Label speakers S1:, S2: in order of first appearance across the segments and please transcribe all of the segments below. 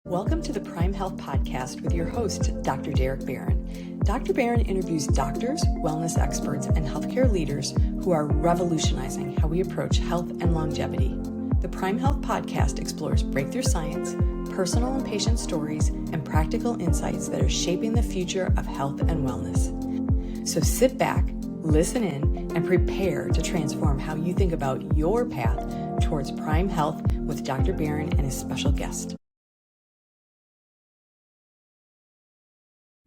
S1: Welcome to the Prime Health Podcast with your host, Dr. Derek Barron. Dr. Barron interviews doctors, wellness experts, and healthcare leaders who are revolutionizing how we approach health and longevity. The Prime Health Podcast explores breakthrough science, personal and patient stories, and practical insights that are shaping the future of health and wellness. So sit back, listen in, and prepare to transform how you think about your path towards Prime Health with Dr. Barron and his special guest.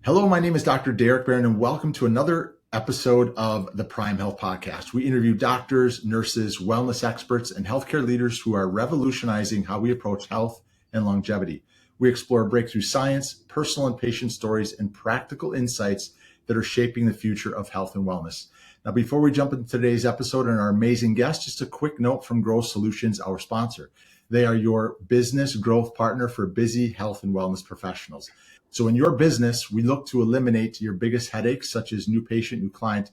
S2: Hello, my name is Dr. Derek Barron, and welcome to another episode of the Prime Health Podcast. We interview doctors, nurses, wellness experts, and healthcare leaders who are revolutionizing how we approach health and longevity. We explore breakthrough science, personal and patient stories, and practical insights that are shaping the future of health and wellness. Now, before we jump into today's episode and our amazing guest, just a quick note from Growth Solutions, our sponsor. They are your business growth partner for busy health and wellness professionals. So in your business, we look to eliminate your biggest headaches, such as new patient, new client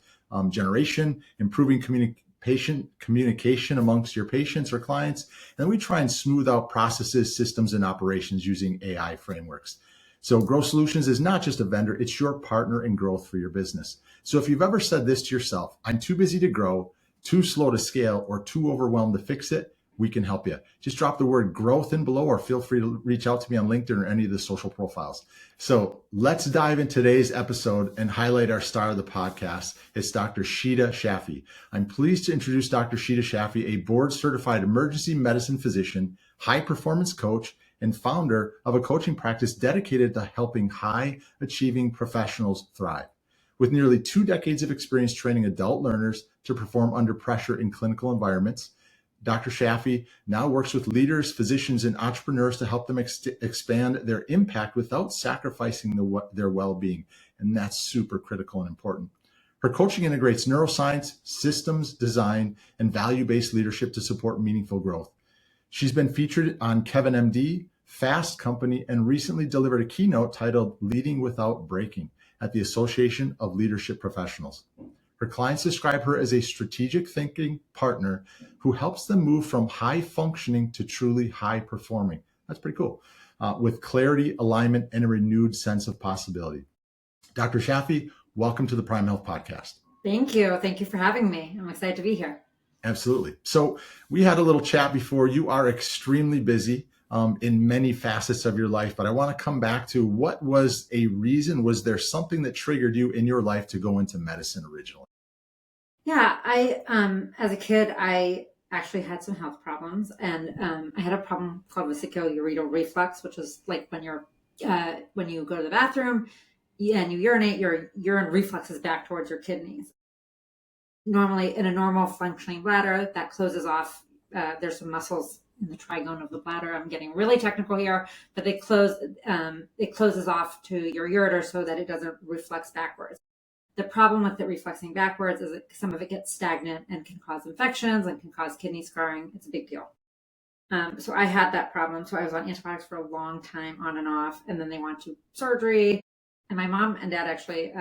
S2: generation, improving communication amongst your patients or clients. And we try and smooth out processes, systems, and operations using AI frameworks. So Growth Solutions is not just a vendor, it's your partner in growth for your business. So if you've ever said this to yourself, I'm too busy to grow, too slow to scale, or too overwhelmed to fix it, we can help you. Just drop the word growth in below or feel free to reach out to me on LinkedIn or any of the social profiles. So let's dive into today's episode and highlight our star of the podcast. It's Dr. Shideh Shafie. I'm pleased to introduce Dr. Shideh Shafie, a board-certified emergency medicine physician, high-performance coach, and founder of a coaching practice dedicated to helping high-achieving professionals thrive. With nearly 2 decades of experience training adult learners to perform under pressure in clinical environments, Dr. Shafie now works with leaders, physicians, and entrepreneurs to help them expand their impact without sacrificing their well-being. And that's super critical and important. Her coaching integrates neuroscience, systems design, and value-based leadership to support meaningful growth. She's been featured on Kevin MD, Fast Company, and recently delivered a keynote titled Leading Without Breaking at the Association of Leadership Professionals. Her clients describe her as a strategic thinking partner who helps them move from high functioning to truly high performing. That's pretty cool. With clarity, alignment, and a renewed sense of possibility. Dr. Shafie, welcome to the Prime Health Podcast.
S3: Thank you. Thank you for having me. I'm excited to be here.
S2: Absolutely. So we had a little chat before. You are extremely busy in many facets of your life, but I want to come back to what was a reason? Was there something that triggered you in your life to go into medicine originally?
S3: Yeah, as a kid, I actually had some health problems, and I had a problem called vesicular reflux, which is like when you go to the bathroom and you urinate, your urine reflexes back towards your kidneys. Normally, in a normal functioning bladder, that closes off. There's some muscles in the trigone of the bladder. I'm getting really technical here, but it closes off to your ureter so that it doesn't reflex backwards. The problem with it reflexing backwards is that some of it gets stagnant and can cause infections and can cause kidney scarring. It's a big deal. So I had that problem. So I was on antibiotics for a long time, on and off, and then they went to surgery. And my mom and dad actually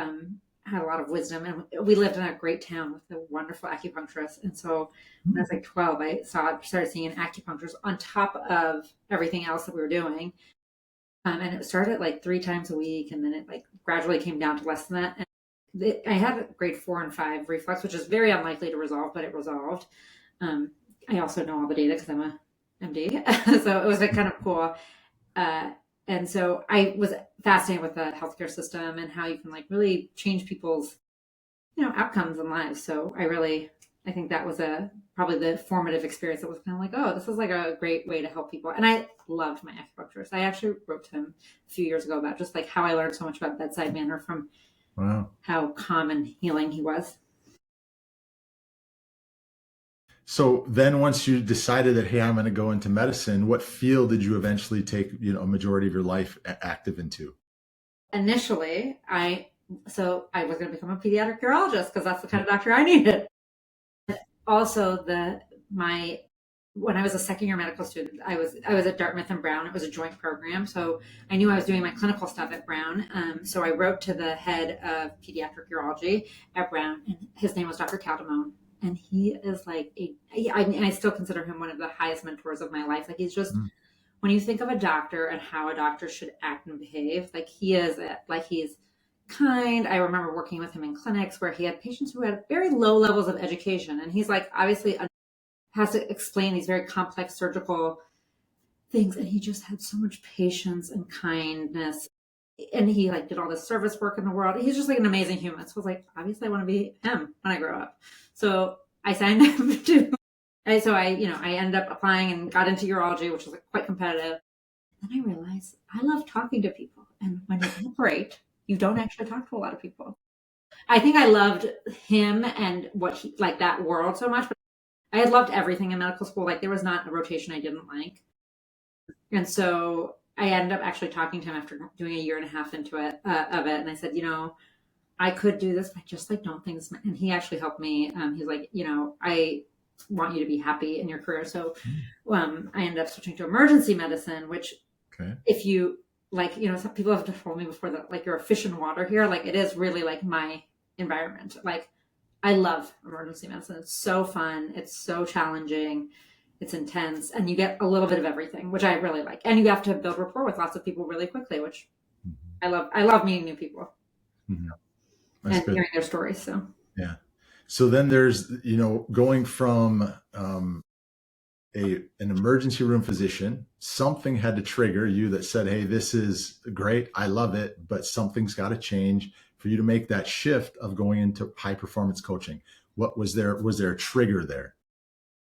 S3: had a lot of wisdom, and we lived in a great town with a wonderful acupuncturist. And so when I was like 12, I started seeing an acupuncturist on top of everything else that we were doing. And it started like 3 times a week, and then it like gradually came down to less than that. And I had grade 4 and 5 reflux, which is very unlikely to resolve, but it resolved. I also know all the data because I'm a MD. So it was like kind of cool. And so I was fascinated with the healthcare system and how you can like really change people's, outcomes in lives. So I think that was probably the formative experience that was kind of like, oh, this is like a great way to help people. And I loved my acupuncturist. I actually wrote to him a few years ago about just like how I learned so much about bedside manner from how calm and healing he was.
S2: So then once you decided that, hey, I'm going to go into medicine, what field did you eventually take, a majority of your life active into?
S3: Initially, I was going to become a pediatric urologist because that's the kind of doctor I needed. Also, when I was a second year medical student, I was at Dartmouth and Brown. It was a joint program. So I knew I was doing my clinical stuff at Brown. So I wrote to the head of pediatric urology at Brown, and his name was Dr. Caldamone. And he is like I still consider him one of the highest mentors of my life. Like he's just when you think of a doctor and how a doctor should act and behave, like he is it. Like he's kind. I remember working with him in clinics where he had patients who had very low levels of education. And he's like, obviously has to explain these very complex surgical things. And he just had so much patience and kindness. And he like did all this service work in the world. He's just like an amazing human. So I was like, obviously I want to be him when I grow up. So I signed him to, and so I ended up applying and got into urology, which was like quite competitive. Then I realized I love talking to people. And when you operate, you don't actually talk to a lot of people. I think I loved him and what he, like that world so much, but I had loved everything in medical school. Like there was not a rotation I didn't like. And so I ended up actually talking to him after doing a year and a half into it, of it. And I said, I could do this, but I just like don't think this. And he actually helped me. He's like, I want you to be happy in your career. So I ended up switching to emergency medicine, which if you like, some people have told me before that like you're a fish in water here. Like it is really like my environment. Like I love emergency medicine. It's so fun. It's so challenging. It's intense. And you get a little bit of everything, which I really like. And you have to build rapport with lots of people really quickly, which I love. I love meeting new people and hearing their stories. So,
S2: yeah. So then there's, going from an emergency room physician, something had to trigger you that said, hey, this is great. I love it, but something's got to change for you to make that shift of going into high performance coaching. What was there? Was there a trigger there?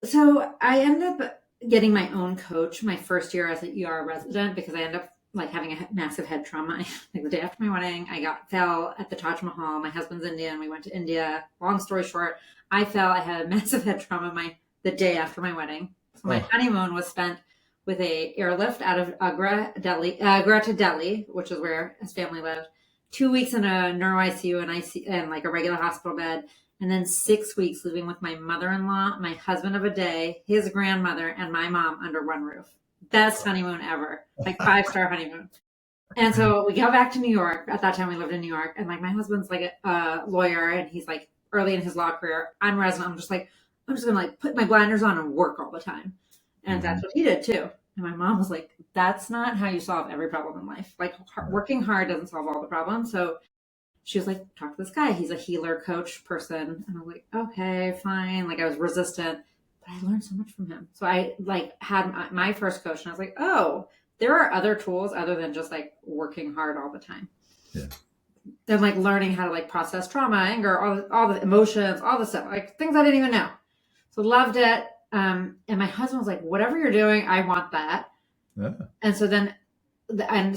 S3: So I ended up getting my own coach my first year as an ER resident because I ended up like having a massive head trauma. Like the day after my wedding, I fell at the Taj Mahal. My husband's Indian. We went to India. Long story short, I fell. I had a massive head trauma the day after my wedding. So my honeymoon was spent with a airlift out of Agra to Delhi, which is where his family lived. 2 weeks in a neuro ICU and like a regular hospital bed. And then 6 weeks living with my mother-in-law, my husband of a day, his grandmother, and my mom under one roof. Best honeymoon ever. Like 5-star honeymoon. And so we go back to New York. At that time we lived in New York. And like my husband's like a lawyer and he's like early in his law career. I'm resident. I'm just going to like put my blinders on and work all the time. And that's what he did too. And my mom was like, that's not how you solve every problem in life. Like working hard doesn't solve all the problems. So she was like, talk to this guy. He's a healer coach person. And I'm like, okay, fine. Like I was resistant, but I learned so much from him. So I like had my first coach and I was like, oh, there are other tools other than just like working hard all the time.
S2: Yeah.
S3: And like learning how to like process trauma, anger, all the emotions, all the stuff, like things I didn't even know. So loved it. And my husband was like, whatever you're doing, I want that. Yeah. And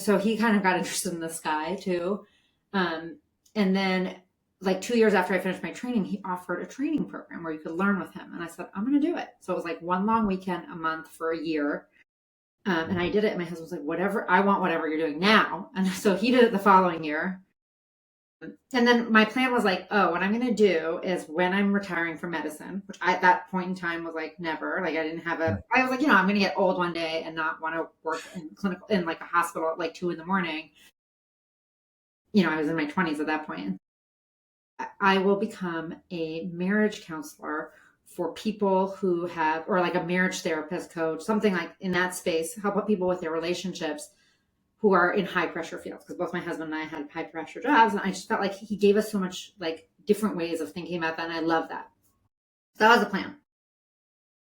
S3: so he kind of got interested in this guy too. And then like 2 years after I finished my training, he offered a training program where you could learn with him. And I said, I'm going to do it. So it was like one long weekend a month for a year. And I did it. And my husband was like, I want whatever you're doing now. And so he did it the following year. And then my plan was like, what I'm going to do is when I'm retiring from medicine, which at that point in time was like never, like I didn't have I was like, I'm going to get old one day and not want to work in like a hospital at like 2 a.m. I was in my 20s at that point. I will become a marriage counselor for people who have, or like a marriage therapist coach, something like in that space, help people with their relationships who are in high pressure fields. Because both my husband and I had high pressure jobs. And I just felt like he gave us so much like different ways of thinking about that. And I love that. So that was the plan.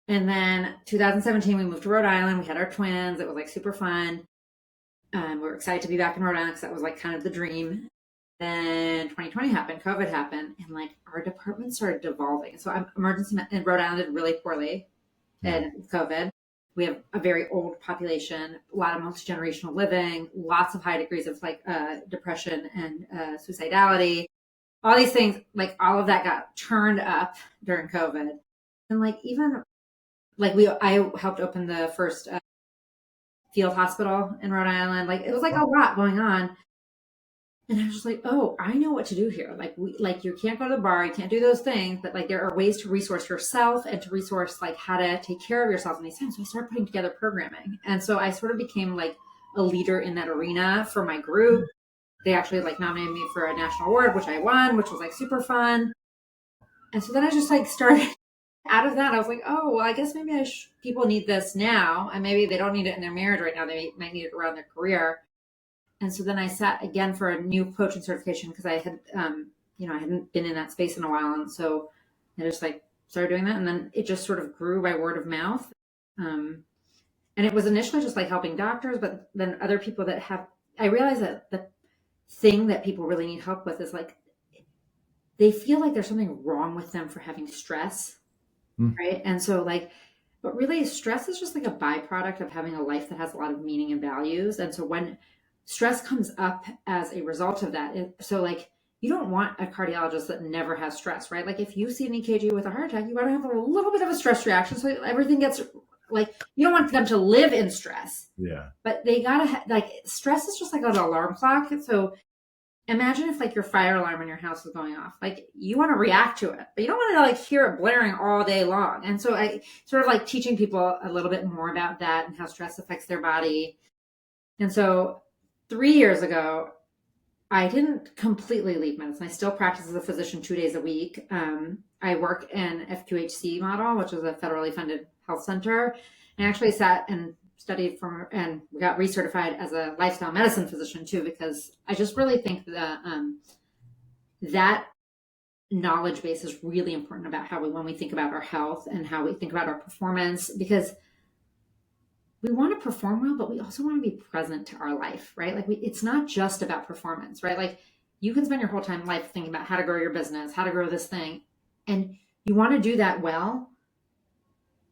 S3: And then 2017, we moved to Rhode Island. We had our twins. It was like super fun. We were excited to be back in Rhode Island because that was like kind of the dream. Then 2020 happened, COVID happened, and like our department started devolving. So emergency in Rhode Island did really poorly in COVID. We have a very old population, a lot of multi-generational living, lots of high degrees of like depression and suicidality. All these things, like all of that got turned up during COVID. And like even like I helped open the first field hospital in Rhode Island. Like it was like a lot going on. And I was just like, oh, I know what to do here. Like you can't go to the bar, you can't do those things, but like there are ways to resource yourself and to resource like how to take care of yourself in these times. So I started putting together programming. And so I sort of became like a leader in that arena for my group. They actually like nominated me for a national award, which I won, which was like super fun. And so then I just like started out of that, I was like, oh, well, I guess maybe people need this now. And maybe they don't need it in their marriage right now. They might need it around their career. And so then I sat again for a new coaching certification because I had, I hadn't been in that space in a while. And so I just like started doing that. And then it just sort of grew by word of mouth. And it was initially just like helping doctors, but then other people I realized that the thing that people really need help with is like, they feel like there's something wrong with them for having stress. Right. And so but really stress is just like a byproduct of having a life that has a lot of meaning and values. And so when stress comes up as a result of that, you don't want a cardiologist that never has stress, right? Like if you see an EKG with a heart attack, you want to have a little bit of a stress reaction. So everything gets you don't want them to live in stress.
S2: Yeah.
S3: But they gotta stress is just like an alarm clock. So imagine if your fire alarm in your house is going off. You want to react to it, but you don't want to hear it blaring all day long. And so I sort of teaching people a little bit more about that and how stress affects their body. And so 3 years ago, I didn't completely leave medicine. I still practice as a physician 2 days a week. I work in FQHC model, which is a federally funded health center. And I actually sat and studied and got recertified as a lifestyle medicine physician too, because I just really think that that knowledge base is really important about when we think about our health and how we think about our performance, because we want to perform well, but we also want to be present to our life, right? It's not just about performance, right? You can spend your whole life thinking about how to grow your business, how to grow this thing, and you want to do that well,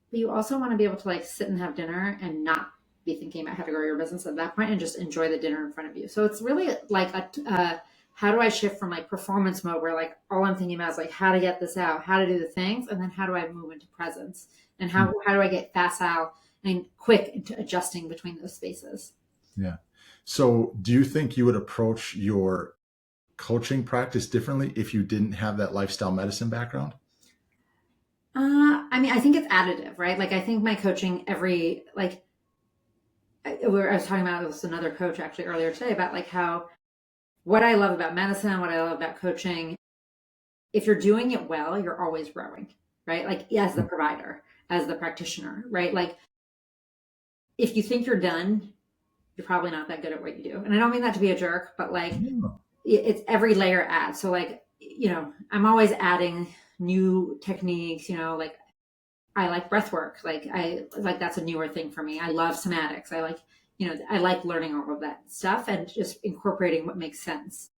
S3: but you also want to be able to sit and have dinner and not be thinking about how to grow your business at that point and just enjoy the dinner in front of you. So it's really how do I shift from performance mode where all I'm thinking about is how to get this out, how to do the things, and then how do I move into presence, and how do I get facile and quick into adjusting between those spaces.
S2: Yeah. So do you think you would approach your coaching practice differently if you didn't have that lifestyle medicine background?
S3: I think it's additive, right? I think my coaching I was talking about with another coach actually earlier today about how what I love about medicine, what I love about coaching, if you're doing it well, you're always growing, right? As the provider, as the practitioner, right? If you think you're done, you're probably not that good at what you do. And I don't mean that to be a jerk, but it's every layer adds. So I'm always adding new techniques, I like breath work. That's a newer thing for me. I love somatics. I like learning all of that stuff and just incorporating what makes sense.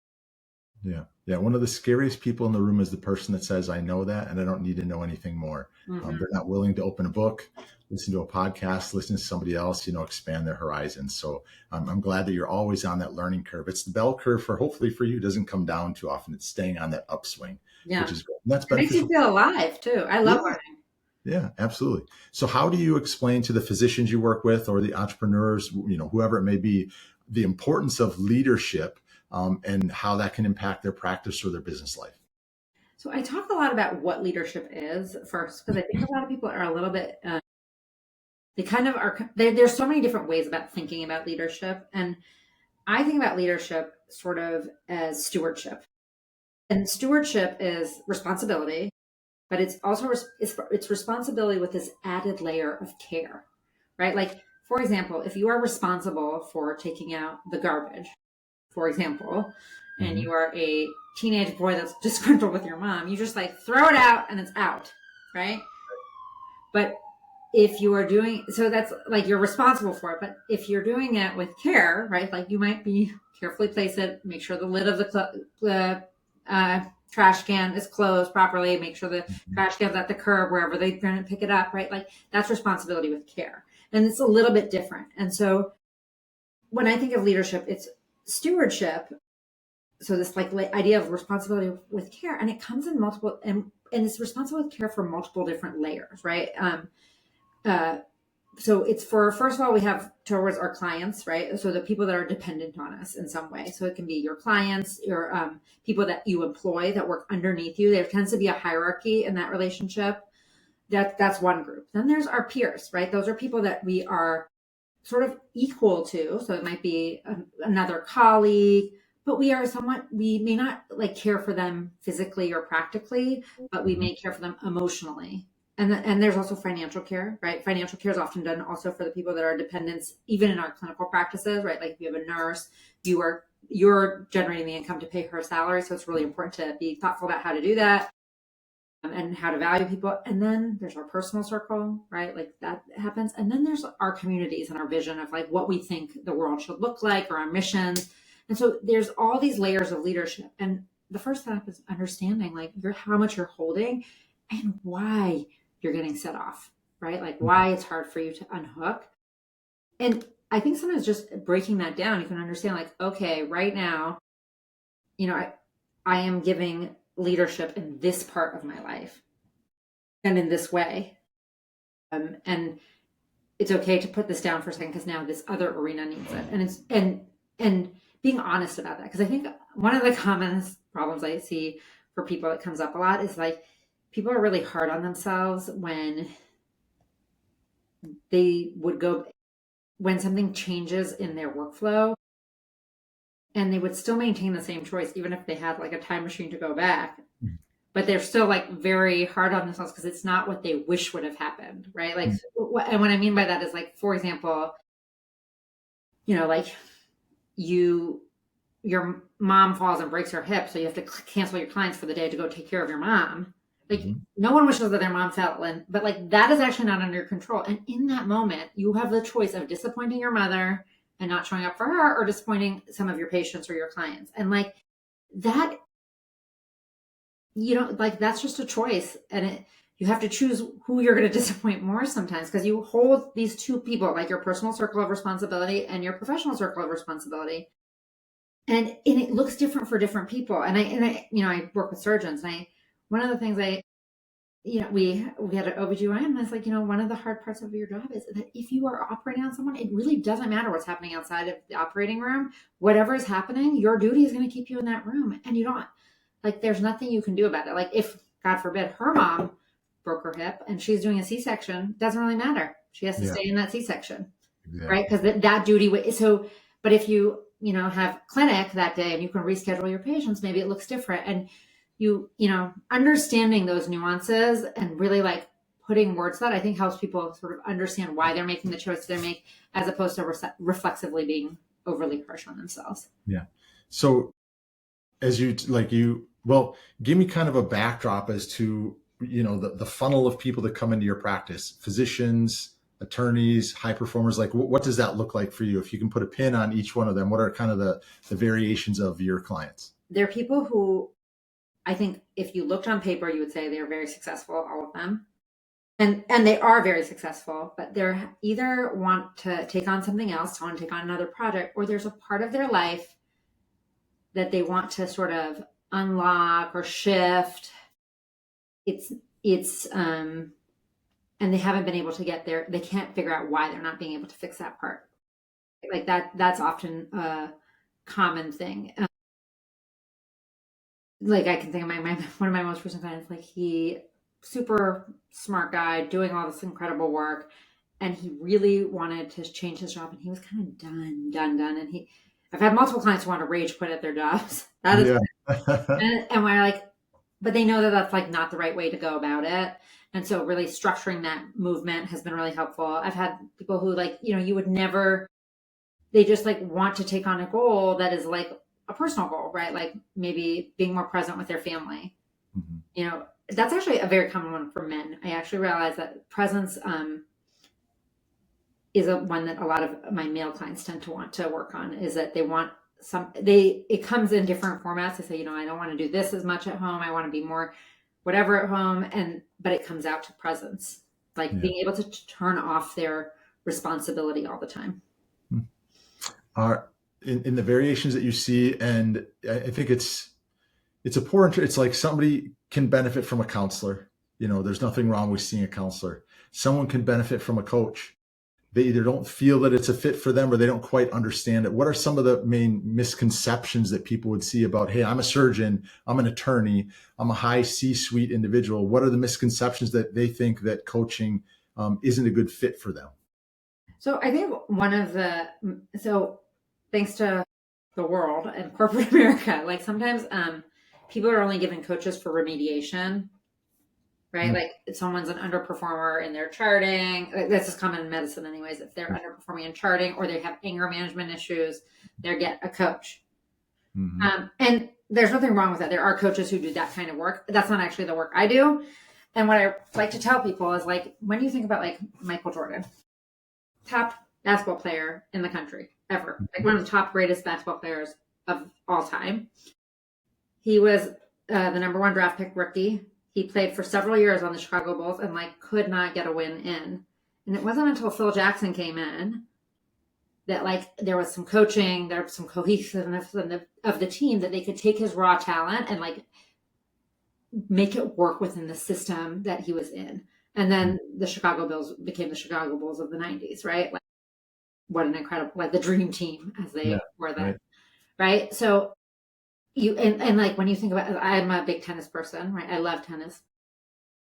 S2: Yeah. Yeah. One of the scariest people in the room is the person that says, I know that, and I don't need to know anything more.
S3: Mm-hmm.
S2: They're not willing to open a book, listen to a podcast, listen to somebody else, expand their horizons. So I'm glad that you're always on that learning curve. It's the bell curve hopefully for you. It doesn't come down too often. It's staying on that upswing, which is good. And that's beneficial.
S3: It makes you feel alive too. I love learning.
S2: Yeah, absolutely. So how do you explain to the physicians you work with or the entrepreneurs, whoever it may be, the importance of leadership and how that can impact their practice or their business life?
S3: So I talk a lot about what leadership is first, because I think a lot of people are a little bit, they kind of are, there's so many different ways about thinking about leadership. And I think about leadership sort of as stewardship. And stewardship is responsibility, but it's also, it's responsibility with this added layer of care, right? For example, if you are responsible for taking out the garbage, for example, and you are a teenage boy that's disgruntled with your mom, you just throw it out and it's out, right? But if you are doing, so that's you're responsible for it. But if you're doing it with care, right? You might be carefully place it, make sure the lid of the trash can is closed properly, make sure the trash can's at the curb, wherever they're going to pick it up, right? That's responsibility with care. And it's a little bit different. And so when I think of leadership, it's stewardship. So this idea of responsibility with care, and it comes in multiple, and it's responsible with care for multiple different layers, right? So it's first of all, we have towards our clients, right? So the people that are dependent on us in some way. So it can be your clients, your people that you employ that work underneath you. There tends to be a hierarchy in that relationship. That's one group. Then there's our peers, right? Those are people that we are sort of equal to. So it might be another colleague, but we may not care for them physically or practically, but we may care for them emotionally and there's also financial care, right? Financial care is often done also for the people that are dependents, even in our clinical practices, right? Like if you have a nurse, you're generating the income to pay her salary. So it's really important to be thoughtful about how to do that, and how to value people. And then there's our personal circle, right? Like that happens. And then there's our communities and our vision of like what we think the world should look like, or our missions. And so there's all these layers of leadership. And the first step is understanding like how much you're holding and why you're getting set off, right? Like why it's hard for you to unhook. And I think sometimes just breaking that down, you can understand like, okay, right now, I am giving leadership in this part of my life and in this way. And it's okay to put this down for a second because now this other arena needs it. And being honest about that. Because I think one of the common problems I see for people that comes up a lot is like, people are really hard on themselves when when something changes in their workflow, and they would still maintain the same choice, even if they had like a time machine to go back, but they're still like very hard on themselves because it's not what they wish would have happened. Right. Like, and what I mean by that is like, for example, like your mom falls and breaks her hip. So you have to cancel your clients for the day to go take care of your mom. Like no one wishes that their mom fell, but like that is actually not under your control. And in that moment, you have the choice of disappointing your mother and not showing up for her, or disappointing some of your patients or your clients. And like that, like that's just a choice. And you have to choose who you're going to disappoint more sometimes, because you hold these two people, like your personal circle of responsibility and your professional circle of responsibility. And it looks different for different people. And I work with surgeons, and one of the things we had an OBGYN, and it's like, one of the hard parts of your job is that if you are operating on someone, it really doesn't matter what's happening outside of the operating room. Whatever is happening, your duty is going to keep you in that room. And you don't, like, there's nothing you can do about it. Like if, God forbid, her mom broke her hip and she's doing a C-section, doesn't really matter. She has to stay in that C-section, right? Because that duty, but if you, have clinic that day and you can reschedule your patients, maybe it looks different. And understanding those nuances and really like putting words to that, I think helps people sort of understand why they're making the choice they make, as opposed to reflexively being overly harsh on themselves.
S2: Yeah. So as give me kind of a backdrop as to, the funnel of people that come into your practice, physicians, attorneys, high performers. Like what does that look like for you? If you can put a pin on each one of them, what are kind of the variations of your clients?
S3: They're people who, I think if you looked on paper, you would say they're very successful, all of them. And they are very successful, but they're either want to take on something else, want to take on another project, or there's a part of their life that they want to sort of unlock or shift. And they haven't been able to get there. They can't figure out why they're not being able to fix that part. Like that's often a common thing. Like I can think of one of my most recent clients, like he super smart guy doing all this incredible work, and he really wanted to change his job, and he was kind of done. And I've had multiple clients who want to rage quit at their jobs. That is, and we're like, but they know that that's like not the right way to go about it. And so really structuring that movement has been really helpful. I've had people who like, you would never, they just like want to take on a goal that is like a personal goal, right? Like maybe being more present with their family. That's actually a very common one for men. I actually realized that presence is one that a lot of my male clients tend to want to work on, is that they want it comes in different formats. They say, I don't want to do this as much at home. I want to be more whatever at home. But it comes out to presence, like being able to turn off their responsibility all the time.
S2: In the variations that you see, and I think it's important. It's like somebody can benefit from a counselor. There's nothing wrong with seeing a counselor. Someone can benefit from a coach. They either don't feel that it's a fit for them or they don't quite understand it. What are some of the main misconceptions that people would see about, hey, I'm a surgeon, I'm an attorney, I'm a high C-suite individual? What are the misconceptions that they think that coaching isn't a good fit for them?
S3: So I think thanks to the world and corporate America, like sometimes people are only given coaches for remediation. right? Like if someone's an underperformer in their charting, this is common in medicine anyways. If they're underperforming in charting or they have anger management issues, they get a coach. And there's nothing wrong with that. There are coaches who do that kind of work. That's not actually the work I do. And what I like to tell people is like, when you think about like Michael Jordan, top basketball player in the country ever, like one of the top greatest basketball players of all time. He was the number 1 draft pick rookie. He played for several years on the Chicago Bulls and like could not get a win in. And it wasn't until Phil Jackson came in that like there was some coaching, there was some cohesiveness of the team that they could take his raw talent and like make it work within the system that he was in. And then the Chicago Bulls became the Chicago Bulls of the 90s, right? Like what an incredible, like the dream team as they were then, right? So you, and like when you think about, I'm a big tennis person, right? I love tennis.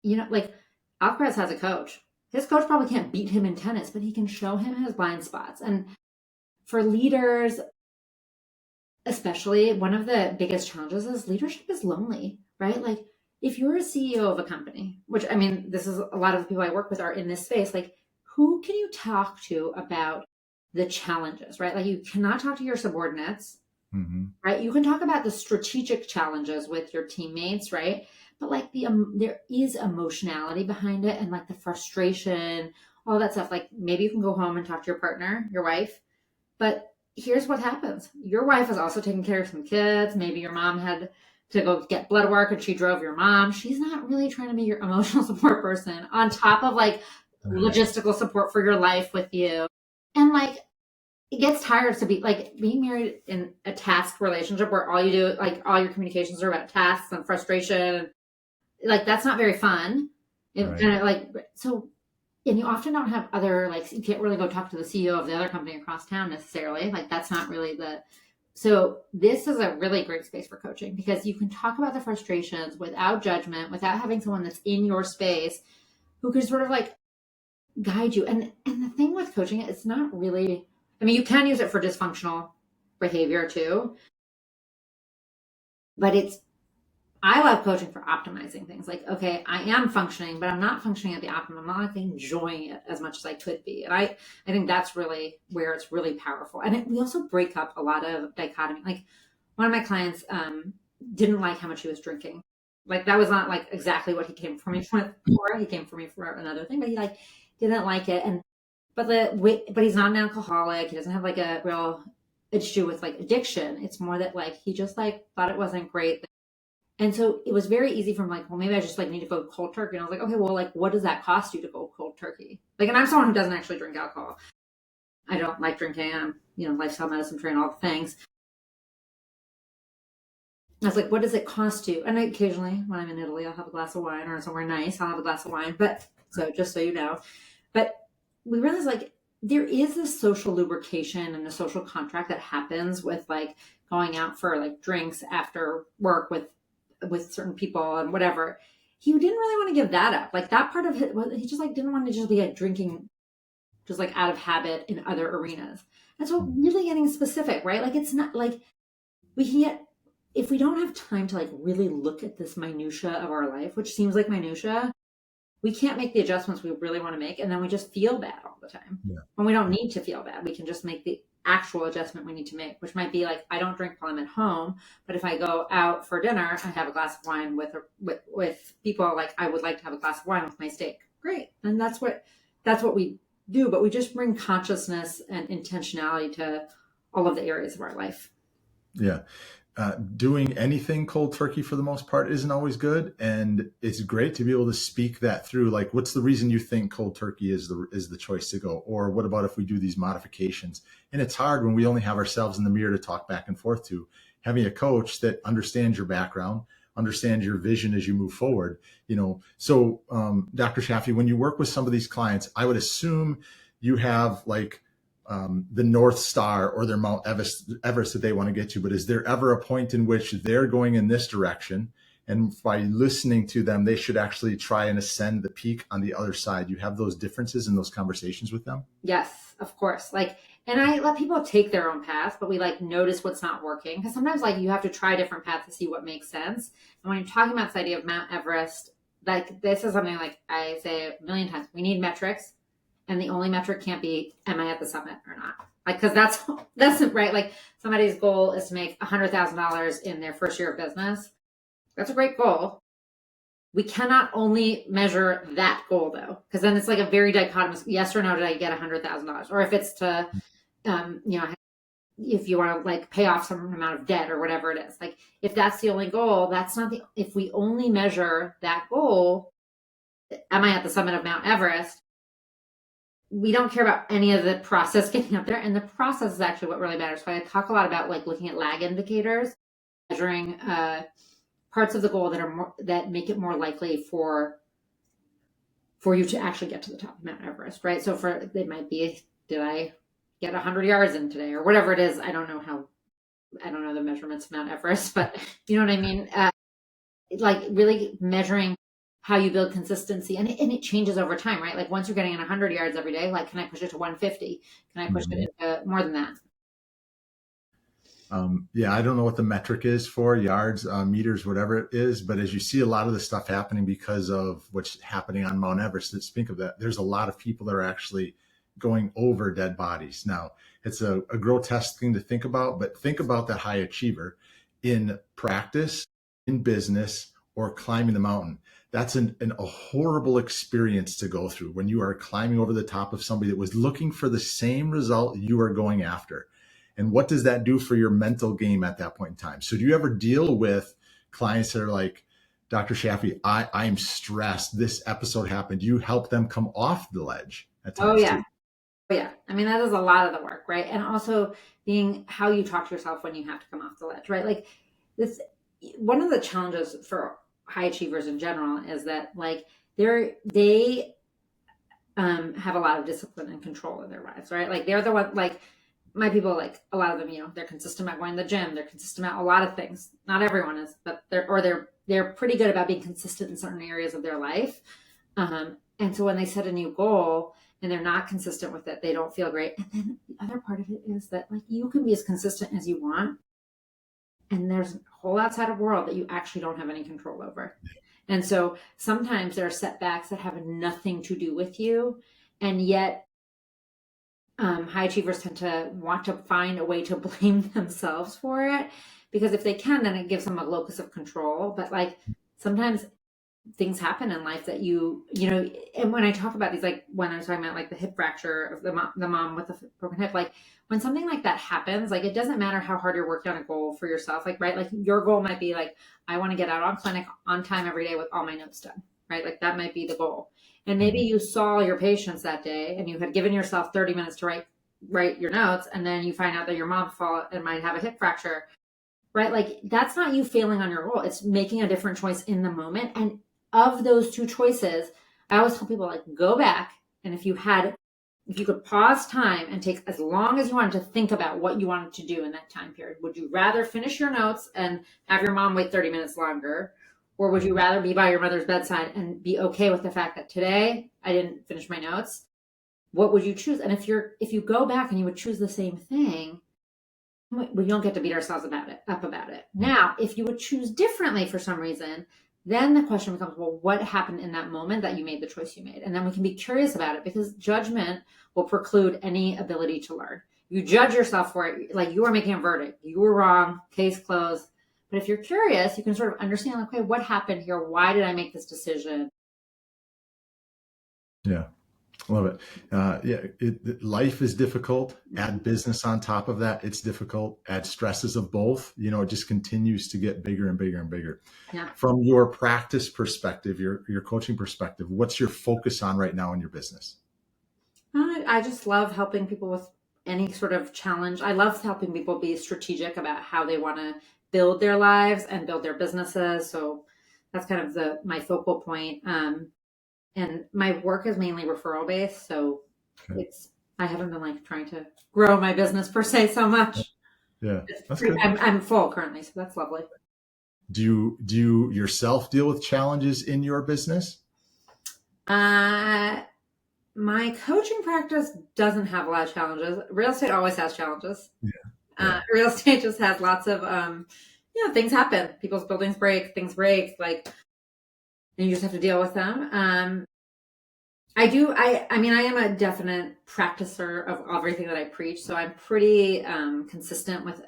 S3: You know, like Alcaraz has a coach. His coach probably can't beat him in tennis, but he can show him his blind spots. And for leaders, especially, one of the biggest challenges is leadership is lonely, right? Like if you're a CEO of a company, which I mean, this is a lot of the people I work with are in this space, like who can you talk to about the challenges, right? Like you cannot talk to your subordinates, right? You can talk about the strategic challenges with your teammates, right? But like there is emotionality behind it and like the frustration, all that stuff. Like maybe you can go home and talk to your partner, your wife, but here's what happens. Your wife is also taking care of some kids. Maybe your mom had to go get blood work and she drove your mom. She's not really trying to be your emotional support person on top of like logistical support for your life with you. And like, it gets tired to be like being married in a task relationship where all you do, like all your communications are about tasks and frustration. Like that's not very fun. And like, so, and you often don't have other, like, you can't really go talk to the CEO of the other company across town necessarily. Like that's not really so this is a really great space for coaching because you can talk about the frustrations without judgment, without having someone that's in your space who can sort of like guide you. And the thing with coaching, it's not really, I mean, you can use it for dysfunctional behavior too, but I love coaching for optimizing things. Like, okay, I am functioning, but I'm not functioning at the optimum. I'm not like enjoying it as much as I could be. And I think that's really where it's really powerful. And we also break up a lot of dichotomy. Like one of my clients didn't like how much he was drinking. Like that was not like exactly what he came for me for. He came for me for another thing, but he like didn't like it. But he's not an alcoholic. He doesn't have like a real issue with like addiction. It's more that like he just like thought it wasn't great. And so it was very easy for him, like, well, maybe I just like need to go cold turkey. And I was like, okay, well, like, what does that cost you to go cold turkey? Like, and I'm someone who doesn't actually drink alcohol. I don't like drinking. I'm, lifestyle medicine trained, all the things. I was like, what does it cost you? And occasionally when I'm in Italy, I'll have a glass of wine or somewhere nice, I'll have a glass of wine. But so just so you know, but we realized like there is this social lubrication and a social contract that happens with like going out for like drinks after work with certain people and whatever. He didn't really want to give that up. Like that part of it, he just like didn't want to just be like drinking just like out of habit in other arenas. And so really getting specific, right? Like it's not like we can get, if we don't have time to like really look at this minutia of our life, which seems like minutia, we can't make the adjustments we really want to make. And then we just feel bad all the time. When we don't need to feel bad, we can just make the actual adjustment we need to make, which might be like, I don't drink while I'm at home, but if I go out for dinner, I have a glass of wine with people, like I would like to have a glass of wine with my steak. Great. And that's what we do, but we just bring consciousness and intentionality to all of the areas of our life.
S2: Yeah. Doing anything cold turkey for the most part isn't always good. And it's great to be able to speak that through. Like, what's the reason you think cold turkey is the choice to go? Or what about if we do these modifications? And it's hard when we only have ourselves in the mirror to talk back and forth to. Having a coach that understands your background, understands your vision as you move forward. So Dr. Shafie, when you work with some of these clients, I would assume you have like the North Star or their Mount Everest that they want to get to. But is there ever a point in which they're going in this direction, and by listening to them, they should actually try and ascend the peak on the other side? You have those differences in those conversations with them?
S3: Yes, of course. And I let people take their own path, but we like notice what's not working. Because sometimes like you have to try different paths to see what makes sense. And when you're talking about this idea of Mount Everest, like, this is something like I say a million times, we need metrics, and the only metric can't be, am I at the summit or not? Like, cause that's right. Like, somebody's goal is to make $100,000 in their first year of business. That's a great goal. We cannot only measure that goal though, because then it's like a very dichotomous, yes or no, did I get $100,000? Or if it's to, if you want to like pay off some amount of debt or whatever it is, like if that's the only goal, that's not if we only measure that goal, am I at the summit of Mount Everest? We don't care about any of the process getting up there. And the process is actually what really matters. So I talk a lot about like looking at lag indicators, measuring parts of the goal that make it more likely for you to actually get to the top of Mount Everest, right? So it might be, did I get 100 yards in today or whatever it is? I don't know the measurements of Mount Everest, but you know what I mean? Like really measuring how you build consistency, and it changes over time, right? Like once you're getting in 100 yards every day, like, can I push it to 150? Can I push it into more than that?
S2: I don't know what the metric is for yards, meters, whatever it is, but as you see a lot of this stuff happening because of what's happening on Mount Everest, let's think of that. There's a lot of people that are actually going over dead bodies. Now, it's a grotesque thing to think about, but think about that high achiever in practice, in business, or climbing the mountain. That's a horrible experience to go through when you are climbing over the top of somebody that was looking for the same result you are going after. And what does that do for your mental game at that point in time? So do you ever deal with clients that are like, Dr. Shafie, I am stressed. This episode happened. You help them come off the ledge at times.
S3: Oh, yeah. I mean, that is a lot of the work, right? And also being how you talk to yourself when you have to come off the ledge, right? Like this, one of the challenges for high achievers in general is that like they have a lot of discipline and control in their lives, right? Like they're the one, like my people, like a lot of them, they're consistent about going to the gym. They're consistent about a lot of things. Not everyone is, but they're pretty good about being consistent in certain areas of their life. And so when they set a new goal and they're not consistent with it, they don't feel great. And then the other part of it is that like you can be as consistent as you want, and there's a whole outside of world that you actually don't have any control over. And so sometimes there are setbacks that have nothing to do with you, and yet high achievers tend to want to find a way to blame themselves for it, because if they can, then it gives them a locus of control. But like sometimes things happen in life that and when I talk about these, like when I was talking about like the hip fracture of the mom with the broken hip, like when something like that happens, like it doesn't matter how hard you're working on a goal for yourself, like, right? Like your goal might be like, I want to get out on clinic on time every day with all my notes done, right? Like that might be the goal. And maybe you saw your patients that day and you had given yourself 30 minutes to write your notes. And then you find out that your mom and might have a hip fracture, right? Like that's not you failing on your goal. It's making a different choice in the moment. And of those two choices, I always tell people like, go back. And if you could pause time and take as long as you wanted to think about what you wanted to do in that time period, would you rather finish your notes and have your mom wait 30 minutes longer? Or would you rather be by your mother's bedside and be okay with the fact that today I didn't finish my notes? What would you choose? And if you go back and you would choose the same thing, we don't get to beat ourselves up about it. Now, if you would choose differently for some reason, then the question becomes, well, what happened in that moment that you made the choice you made? And then we can be curious about it, because judgment will preclude any ability to learn. You judge yourself for it, like you are making a verdict. You were wrong, case closed. But if you're curious, you can sort of understand, like, okay, what happened here? Why did I make this decision?
S2: Yeah. Love it. Life is difficult. Add business on top of that, it's difficult. Add stresses of both. It just continues to get bigger and bigger and bigger.
S3: Yeah.
S2: From your practice perspective, your coaching perspective, what's your focus on right now in your business?
S3: I just love helping people with any sort of challenge. I love helping people be strategic about how they want to build their lives and build their businesses. So that's kind of my focal point. And my work is mainly referral based. So I haven't been like trying to grow my business per se so much.
S2: Yeah. That's good.
S3: I'm full currently. So that's lovely.
S2: Do you yourself deal with challenges in your business?
S3: My coaching practice doesn't have a lot of challenges. Real estate always has challenges.
S2: Yeah.
S3: Real estate just has lots of, things happen. People's buildings break, things break. Like and you just have to deal with them. I am a definite practicer of everything that I preach. So I'm pretty consistent with,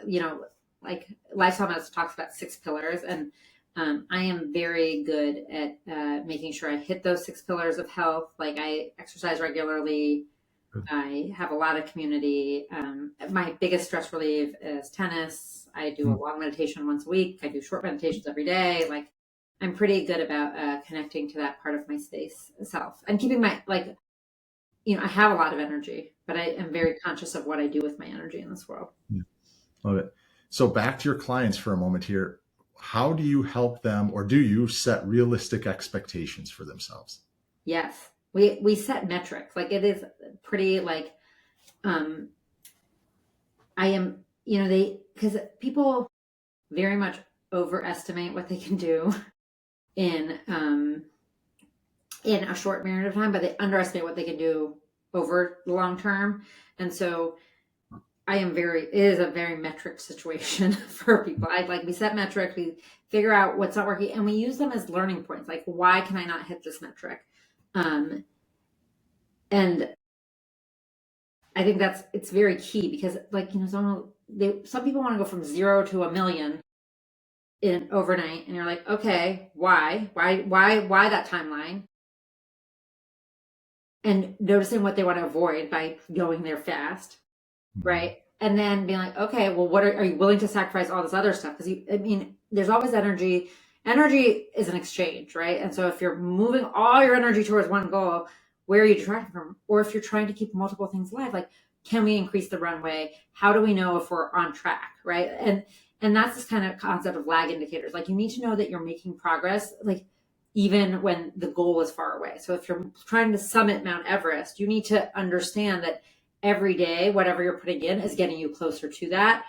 S3: like Lifestyle Medicine talks about 6 pillars. And I am very good at making sure I hit those 6 pillars of health. Like I exercise regularly. I have a lot of community. My biggest stress relief is tennis. I do a long meditation once a week. I do short meditations every day. Like I'm pretty good about connecting to that part of my space self and keeping my, I have a lot of energy, but I am very conscious of what I do with my energy in this world.
S2: Yeah. Love it. So back to your clients for a moment here. How do you help them, or do you set realistic expectations for themselves?
S3: Yes. We set metrics. Like it is pretty because people very much overestimate what they can do in a short period of time, but they underestimate what they can do over the long term. And so it is a very metric situation for people. We set metrics, we figure out what's not working, and we use them as learning points. Like, why can I not hit this metric? And I think it's very key because some people want to go from 0 to 1 million in overnight, and you're like, okay, why that timeline? And noticing what they want to avoid by going there fast, right? And then being like, okay, well, are you willing to sacrifice all this other stuff? Because there's always energy. Energy is an exchange, right? And so if you're moving all your energy towards one goal, where are you detracting from? Or if you're trying to keep multiple things alive, like, can we increase the runway? How do we know if we're on track, right? And that's this kind of concept of lag indicators. Like, you need to know that you're making progress, like even when the goal is far away. So if you're trying to summit Mount Everest, you need to understand that every day, whatever you're putting in is getting you closer to that.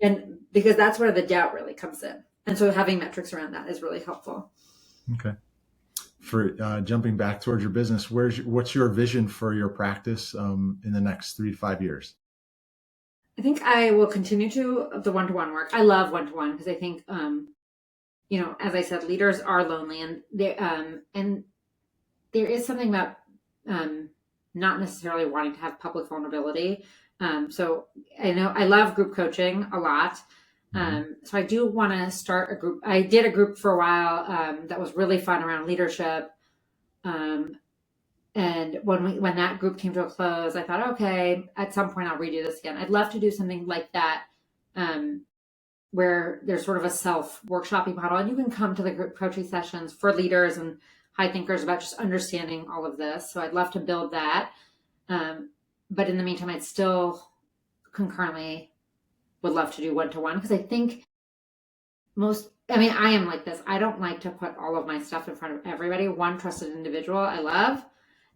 S3: And because that's where the doubt really comes in. And so having metrics around that is really helpful.
S2: Okay. For jumping back towards your business, what's your vision for your practice in the next 3 to 5 years?
S3: I think I will continue the one-to-one work. I love one-to-one because I think, as I said, leaders are lonely, and there is something about not necessarily wanting to have public vulnerability. So I know I love group coaching a lot. So I do want to start a group. I did a group for a while that was really fun around leadership. And when that group came to a close, I thought, okay, at some point I'll redo this again. I'd love to do something like that, where there's sort of a self-workshopping model, and you can come to the group coaching sessions for leaders and high thinkers about just understanding all of this. So I'd love to build that. But in the meantime, I'd still concurrently would love to do one-to-one, because I think I am like this. I don't like to put all of my stuff in front of everybody. One trusted individual I love.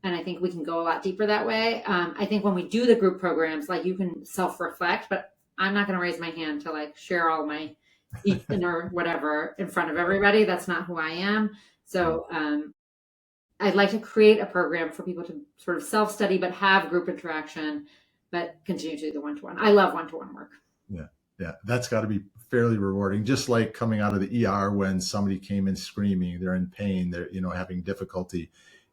S3: And I think we can go a lot deeper that way. I think when we do the group programs, like, you can self-reflect, but I'm not going to raise my hand to share all my Ethan or whatever in front of everybody. That's not who I am. So I'd like to create a program for people to sort of self-study, but have group interaction, but continue to do the one-to-one. I love one-to-one work.
S2: Yeah. That's got to be fairly rewarding. Just like coming out of the ER when somebody came in screaming, they're in pain, they're, having difficulty.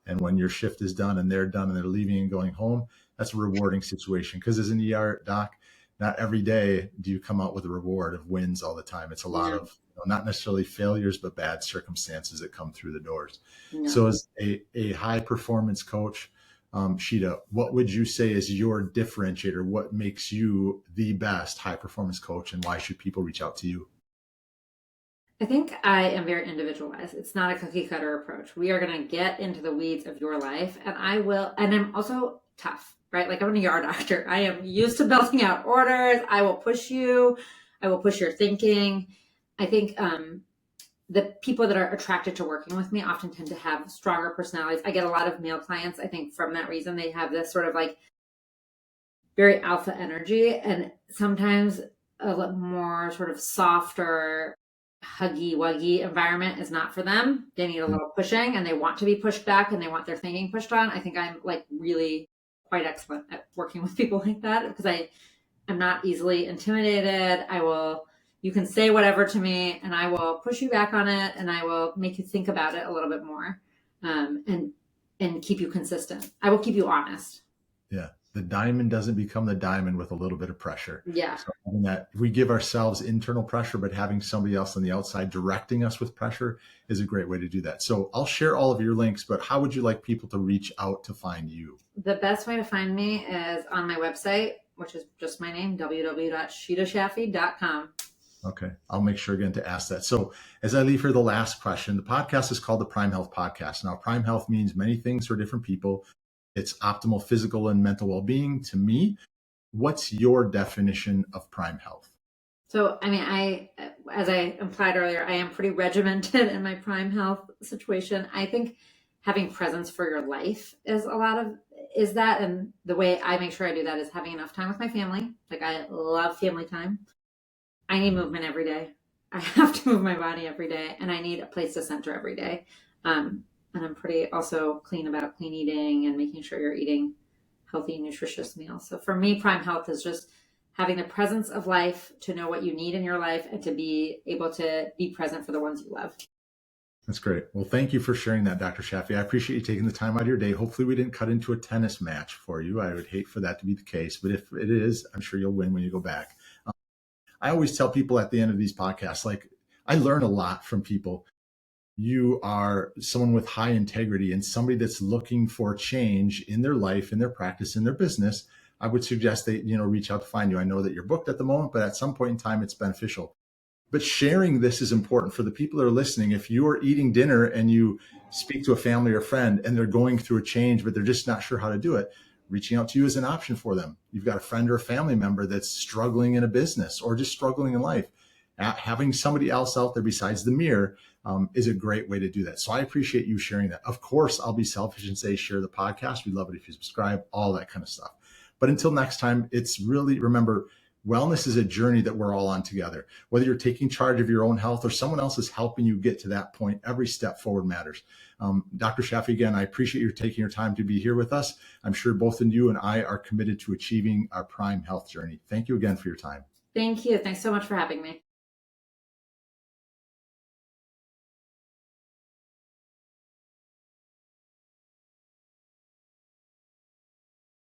S2: And when your shift is done and they're done and they're leaving and going home, that's a rewarding situation. Because as an ER doc, not every day do you come out with a reward of wins all the time. It's a lot of not necessarily failures, but bad circumstances that come through the doors. Yeah. So as a high performance coach, Shideh, what would you say is your differentiator? What makes you the best high performance coach, and why should people reach out to you?
S3: I think I am very individualized. It's not a cookie cutter approach. We are going to get into the weeds of your life, and I'm also tough, right? Like, I'm an ER doctor. I am used to belting out orders. I will push you. I will push your thinking. I think the people that are attracted to working with me often tend to have stronger personalities. I get a lot of male clients. I think from that reason, they have this sort of very alpha energy, and sometimes a lot more sort of softer, huggy wuggy environment is not for them. They need a little pushing, and they want to be pushed back, and they want their thinking pushed on. I think I'm really quite excellent at working with people like that, because I'm not easily intimidated. I will You can say whatever to me and I will push you back on it, and I will make you think about it a little bit more, and keep you consistent. I will keep you honest.
S2: Yeah. The diamond doesn't become the diamond with a little bit of pressure.
S3: Yeah.
S2: So having that, we give ourselves internal pressure, but having somebody else on the outside directing us with pressure is a great way to do that. So I'll share all of your links, but how would you like people to reach out to find you?
S3: The best way to find me is on my website, which is just my name, www.shidehshafie.com.
S2: Okay. I'll make sure again to ask that. So as I leave here, the last question, the podcast is called the Prime Health Podcast. Now, Prime Health means many things for different people. It's optimal physical and mental well-being. To me, what's your definition of prime health?
S3: So, I mean, as I implied earlier, I am pretty regimented in my prime health situation. I think having presence for your life is that. And the way I make sure I do that is having enough time with my family. Like, I love family time. I need movement every day. I have to move my body every day, and I need a place to center every day. And I'm pretty also clean about clean eating and making sure you're eating healthy, nutritious meals. So for me, prime health is just having the presence of life to know what you need in your life and to be able to be present for the ones you love.
S2: That's great. Well, thank you for sharing that, Dr. Shafie. I appreciate you taking the time out of your day. Hopefully we didn't cut into a tennis match for you. I would hate for that to be the case, but if it is, I'm sure you'll win when you go back. I always tell people at the end of these podcasts, like, I learn a lot from people. You are someone with high integrity and somebody that's looking for change in their life, in their practice, in their business. I would suggest they, reach out to find you. I know that you're booked at the moment, but at some point in time, it's beneficial. But sharing this is important for the people that are listening. If you are eating dinner and you speak to a family or friend and they're going through a change, but they're just not sure how to do it, reaching out to you is an option for them. You've got a friend or a family member that's struggling in a business or just struggling in life. Having somebody else out there besides the mirror is a great way to do that. So I appreciate you sharing that. Of course, I'll be selfish and say share the podcast. We'd love it if you subscribe, all that kind of stuff. But until next time, it's really, remember, wellness is a journey that we're all on together. Whether you're taking charge of your own health or someone else is helping you get to that point, every step forward matters. Dr. Shafie, again, I appreciate you taking your time to be here with us. I'm sure both of you and I are committed to achieving our prime health journey. Thank you again for your time.
S3: Thank you. Thanks so much for having me.